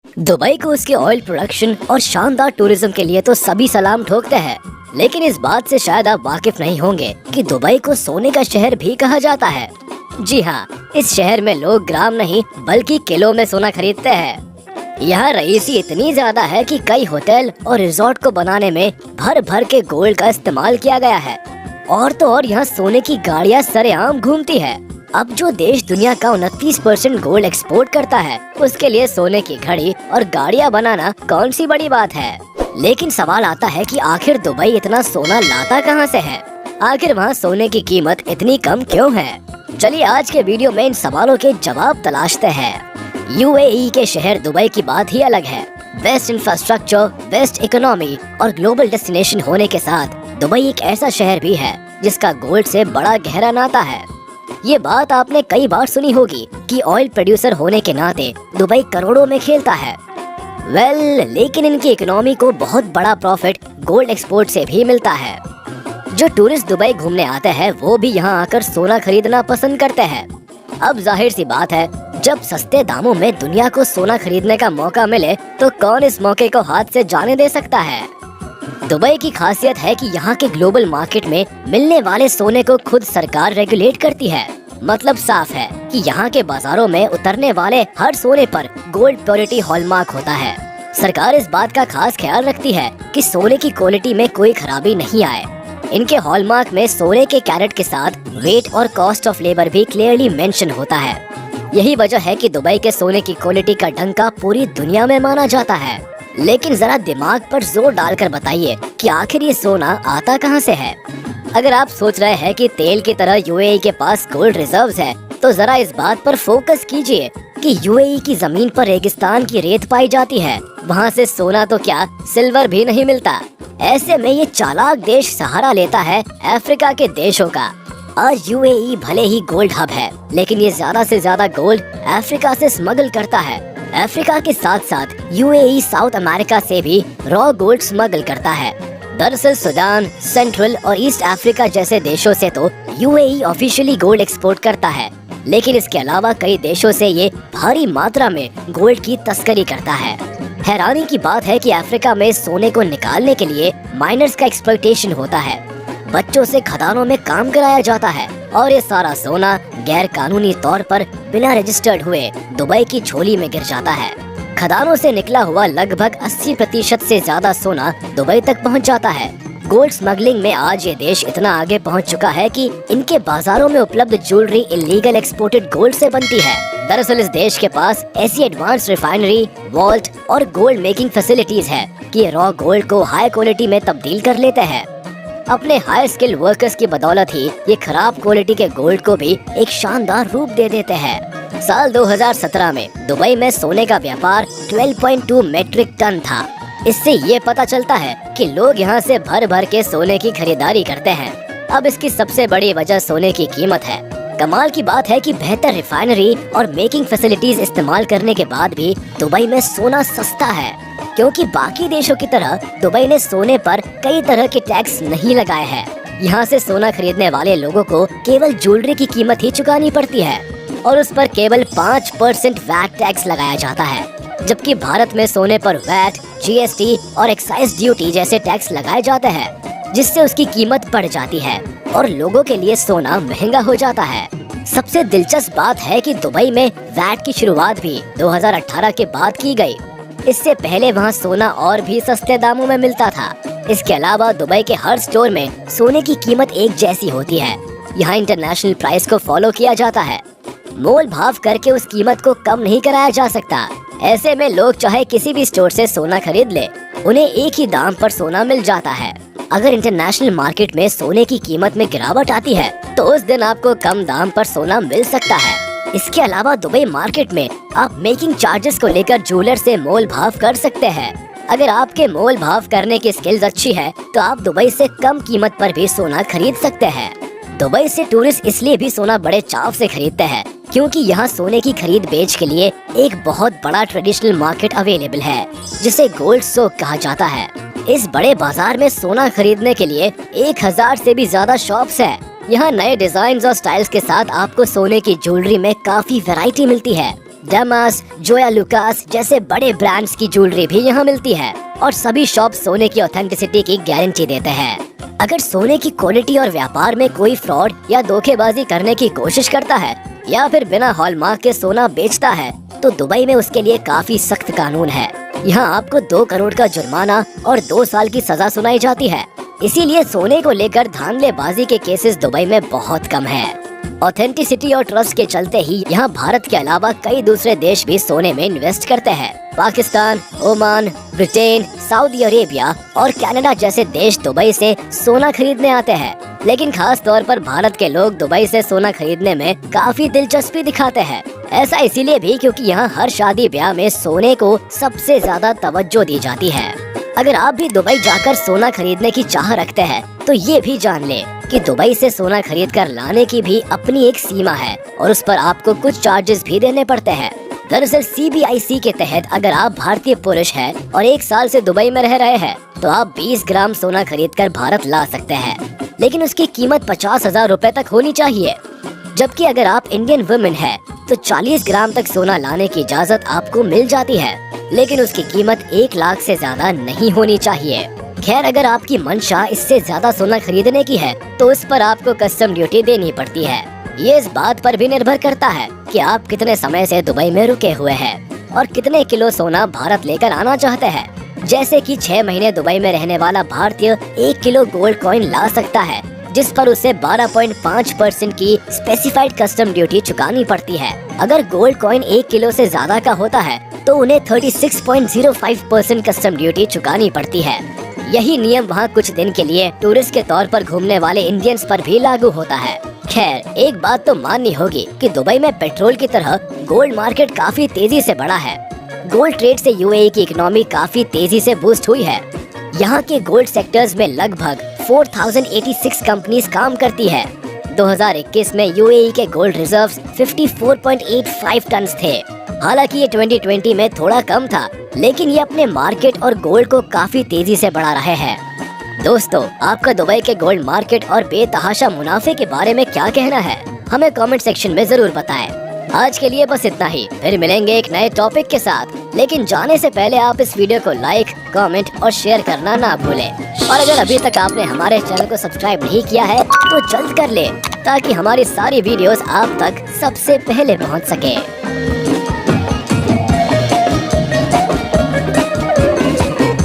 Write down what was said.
Dubai को उसके oil production और शानदार टूरिज्म के लिए तो सभी सलाम ठोकते हैं, लेकिन इस बात से शायद आप वाकिफ नहीं होंगे कि दुबई को सोने का शहर भी कहा जाता है। जी हाँ, इस शहर में लोग ग्राम नहीं बल्कि किलो में सोना खरीदते हैं। यहाँ रईसी इतनी ज्यादा है कि कई होटल और रिजॉर्ट को बनाने में भर भर के गोल्ड का इस्तेमाल किया गया है। और तो और यहाँ सोने की गाड़ियाँ सरेआम घूमती है। अब जो देश दुनिया का 29% गोल्ड एक्सपोर्ट करता है, उसके लिए सोने की घड़ी और गाड़ियाँ बनाना कौन सी बड़ी बात है। लेकिन सवाल आता है कि आखिर दुबई इतना सोना लाता कहाँ से है? आखिर वहाँ सोने की कीमत इतनी कम क्यों है? चलिए आज के वीडियो में इन सवालों के जवाब तलाशते हैं। यूएई के शहर दुबई की बात ही अलग है। बेस्ट इंफ्रास्ट्रक्चर, बेस्ट इकोनॉमी और ग्लोबल डेस्टिनेशन होने के साथ दुबई एक ऐसा शहर भी है जिसका गोल्ड से बड़ा गहरा नाता है। ये बात आपने कई बार सुनी होगी कि ऑयल प्रोड्यूसर होने के नाते दुबई करोड़ों में खेलता है। लेकिन इनकी इकोनॉमी को बहुत बड़ा प्रॉफिट गोल्ड एक्सपोर्ट से भी मिलता है। जो टूरिस्ट दुबई घूमने आते हैं वो भी यहाँ आकर सोना खरीदना पसंद करते हैं। अब जाहिर सी बात है, जब सस्ते दामों में दुनिया को सोना खरीदने का मौका मिले तो कौन इस मौके को हाथ से जाने दे सकता है। दुबई की खासियत है कि यहाँ के ग्लोबल मार्केट में मिलने वाले सोने को खुद सरकार रेगुलेट करती है। मतलब साफ है कि यहाँ के बाजारों में उतरने वाले हर सोने पर गोल्ड प्योरिटी हॉलमार्क होता है। सरकार इस बात का खास ख्याल रखती है कि सोने की क्वालिटी में कोई खराबी नहीं आए। इनके हॉलमार्क में सोने के कैरेट के साथ वेट और कॉस्ट ऑफ लेबर भी क्लियरली मेंशन होता है। यही वजह है कि दुबई के सोने की क्वालिटी का डंका पूरी दुनिया में माना जाता है। लेकिन जरा दिमाग पर जोर डालकर बताइए कि आखिर ये सोना आता कहाँ से है। अगर आप सोच रहे हैं कि तेल की तरह यूएई के पास गोल्ड रिजर्व्स है, तो जरा इस बात पर फोकस कीजिए कि यूएई की जमीन पर रेगिस्तान की रेत पाई जाती है। वहाँ से सोना तो क्या सिल्वर भी नहीं मिलता। ऐसे में ये चालाक देश सहारा लेता है अफ्रीका के देशों का। आज यूएई भले ही गोल्ड हब है, लेकिन ये ज्यादा से ज्यादा गोल्ड अफ्रीका से स्मगल करता है। अफ्रीका के साथ साथ यूएई साउथ अमेरिका से भी रॉ गोल्ड स्मगल करता है। दरअसल सूडान, सेंट्रल और ईस्ट अफ्रीका जैसे देशों से तो यूएई ऑफिशियली गोल्ड एक्सपोर्ट करता है, लेकिन इसके अलावा कई देशों से ये भारी मात्रा में गोल्ड की तस्करी करता है। हैरानी की बात है कि अफ्रीका में सोने को निकालने के लिए माइनर्स का एक्सप्लॉयटेशन होता है। बच्चों से खदानों में काम कराया जाता है और ये सारा सोना गैर कानूनी तौर पर बिना रजिस्टर्ड हुए दुबई की झोली में गिर जाता है। खदानों से निकला हुआ लगभग 80% से ज्यादा सोना दुबई तक पहुंच जाता है। गोल्ड स्मगलिंग में आज ये देश इतना आगे पहुंच चुका है कि इनके बाजारों में उपलब्ध ज्वेलरी इलीगल एक्सपोर्टेड गोल्ड से बनती है। दरअसल इस देश के पास ऐसी एडवांस रिफाइनरी, वॉल्ट और गोल्ड मेकिंग फैसिलिटीज है कि रॉ गोल्ड को हाई क्वालिटी में तब्दील कर लेते हैं। अपने हाई स्किल वर्कर्स की बदौलत ही ये खराब क्वालिटी के गोल्ड को भी एक शानदार रूप दे देते हैं। साल 2017 में दुबई में सोने का व्यापार 12.2 मेट्रिक टन था। इससे ये पता चलता है कि लोग यहाँ से भर भर के सोने की खरीदारी करते हैं। अब इसकी सबसे बड़ी वजह सोने की कीमत है। कमाल की बात है कि बेहतर रिफाइनरी और मेकिंग फैसिलिटीज इस्तेमाल करने के बाद भी दुबई में सोना सस्ता है, क्योंकि बाकी देशों की तरह दुबई ने सोने पर कई तरह के टैक्स नहीं लगाए हैं। यहाँ से सोना खरीदने वाले लोगों को केवल ज्वेलरी की कीमत ही चुकानी पड़ती है और उस पर केवल 5% वैट टैक्स लगाया जाता है, जबकि भारत में सोने पर वैट, जीएसटी और एक्साइज ड्यूटी जैसे टैक्स लगाए जाते हैं, जिससे उसकी कीमत बढ़ जाती है और लोगों के लिए सोना महंगा हो जाता है। सबसे दिलचस्प बात है कि दुबई में वैट की शुरुआत भी 2018 के बाद की गई। इससे पहले वहाँ सोना और भी सस्ते दामों में मिलता था। इसके अलावा दुबई के हर स्टोर में सोने की कीमत एक जैसी होती है। यहाँ इंटरनेशनल प्राइस को फॉलो किया जाता है। मोल भाव करके उस कीमत को कम नहीं कराया जा सकता। ऐसे में लोग चाहे किसी भी स्टोर से सोना खरीद ले, उन्हें एक ही दाम पर सोना मिल जाता है। अगर इंटरनेशनल मार्केट में सोने की कीमत में गिरावट आती है तो उस दिन आपको कम दाम पर सोना मिल सकता है। इसके अलावा दुबई मार्केट में आप मेकिंग चार्जेस को लेकर ज्वेलर से मोल भाव कर सकते हैं। अगर आपके मोल भाव करने की स्किल्स अच्छी है तो आप दुबई से कम कीमत पर भी सोना खरीद सकते हैं। दुबई से टूरिस्ट इसलिए भी सोना बड़े चाव से खरीदते हैं क्योंकि यहाँ सोने की खरीद बेच के लिए एक बहुत बड़ा ट्रेडिशनल मार्केट अवेलेबल है, जिसे गोल्ड सोक कहा जाता है। इस बड़े बाजार में सोना खरीदने के लिए 1000 से भी ज्यादा शॉप्स है। यहाँ नए डिजाइन और स्टाइल्स के साथ आपको सोने की ज्वेलरी में काफी वैरायटी मिलती है। डेमास, जोया लुकास जैसे बड़े ब्रांड्स की ज्वेलरी भी यहाँ मिलती है और सभी शॉप सोने की ऑथेंटिसिटी की गारंटी देते हैं। अगर सोने की क्वालिटी और व्यापार में कोई फ्रॉड या धोखेबाजी करने की कोशिश करता है या फिर बिना हॉलमार्क के सोना बेचता है तो दुबई में उसके लिए काफी सख्त कानून है। यहाँ आपको 2 करोड़ का जुर्माना और 2 साल की सजा सुनाई जाती है। इसीलिए सोने को लेकर धांधलेबाजी के केसेस दुबई में बहुत कम है। ऑथेंटिसिटी और ट्रस्ट के चलते ही यहाँ भारत के अलावा कई दूसरे देश भी सोने में इन्वेस्ट करते हैं। Pakistan, Oman, Britain, Saudi Arabia और कनाडा जैसे देश दुबई से सोना खरीदने आते हैं। लेकिन खास तौर पर भारत के लोग दुबई से सोना खरीदने में काफी दिलचस्पी दिखाते हैं। ऐसा इसीलिए भी क्योंकि यहाँ हर शादी ब्याह में सोने को सबसे ज्यादा तवज्जो दी जाती है। अगर आप भी दुबई जाकर सोना खरीदने की चाह रखते हैं तो ये भी जान ले कि दुबई से सोना खरीद कर लाने की भी अपनी एक सीमा है और उस पर आपको कुछ चार्जेस भी देने पड़ते हैं। दरअसल CBIC के तहत अगर आप भारतीय पुरुष हैं और 1 साल से दुबई में रह रहे हैं तो आप 20 ग्राम सोना खरीद कर भारत ला सकते हैं, लेकिन उसकी कीमत 50,000 रुपए तक होनी चाहिए। जबकि अगर आप इंडियन वुमेन है तो 40 ग्राम तक सोना लाने की इजाजत आपको मिल जाती है, लेकिन उसकी कीमत 1 लाख से ज्यादा नहीं होनी चाहिए। खैर, अगर आपकी मंशा इससे ज्यादा सोना खरीदने की है तो उस पर आपको कस्टम ड्यूटी देनी पड़ती है। ये इस बात पर भी निर्भर करता है कि आप कितने समय से दुबई में रुके हुए हैं और कितने किलो सोना भारत लेकर आना चाहते हैं। जैसे कि 6 महीने दुबई में रहने वाला भारतीय 1 किलो गोल्ड कॉइन ला सकता है, जिस पर उसे 12.5% की स्पेसिफाइड कस्टम ड्यूटी चुकानी पड़ती है। अगर गोल्ड कॉइन 1 किलो से ज्यादा का होता है तो उन्हें 36.05% कस्टम ड्यूटी चुकानी पड़ती है। यही नियम वहाँ कुछ दिन के लिए टूरिस्ट के तौर पर घूमने वाले इंडियंस पर भी लागू होता है। खैर, एक बात तो माननी होगी कि दुबई में पेट्रोल की तरह गोल्ड मार्केट काफी तेजी से बढ़ा है। गोल्ड ट्रेड से UAE की इकोनॉमी काफी तेजी से बूस्ट हुई है। यहाँ के गोल्ड सेक्टर्स में लगभग 4086 कंपनीज काम करती है। 2021 में UAE के गोल्ड रिजर्व्स 54.85 टन थे। हालांकि ये 2020 में थोड़ा कम था, लेकिन ये अपने मार्केट और गोल्ड को काफी तेजी से बढ़ा रहे हैं। दोस्तों, आपका दुबई के गोल्ड मार्केट और बेतहाशा मुनाफे के बारे में क्या कहना है? हमें कमेंट सेक्शन में जरूर बताएं। आज के लिए बस इतना ही, फिर मिलेंगे एक नए टॉपिक के साथ। लेकिन जाने से पहले आप इस वीडियो को लाइक, कमेंट और शेयर करना ना भूलें। और अगर अभी तक आपने हमारे चैनल को सब्सक्राइब नहीं किया है तो जल्द कर ले, ताकि हमारी सारी वीडियोस आप तक सबसे पहले पहुंच सके।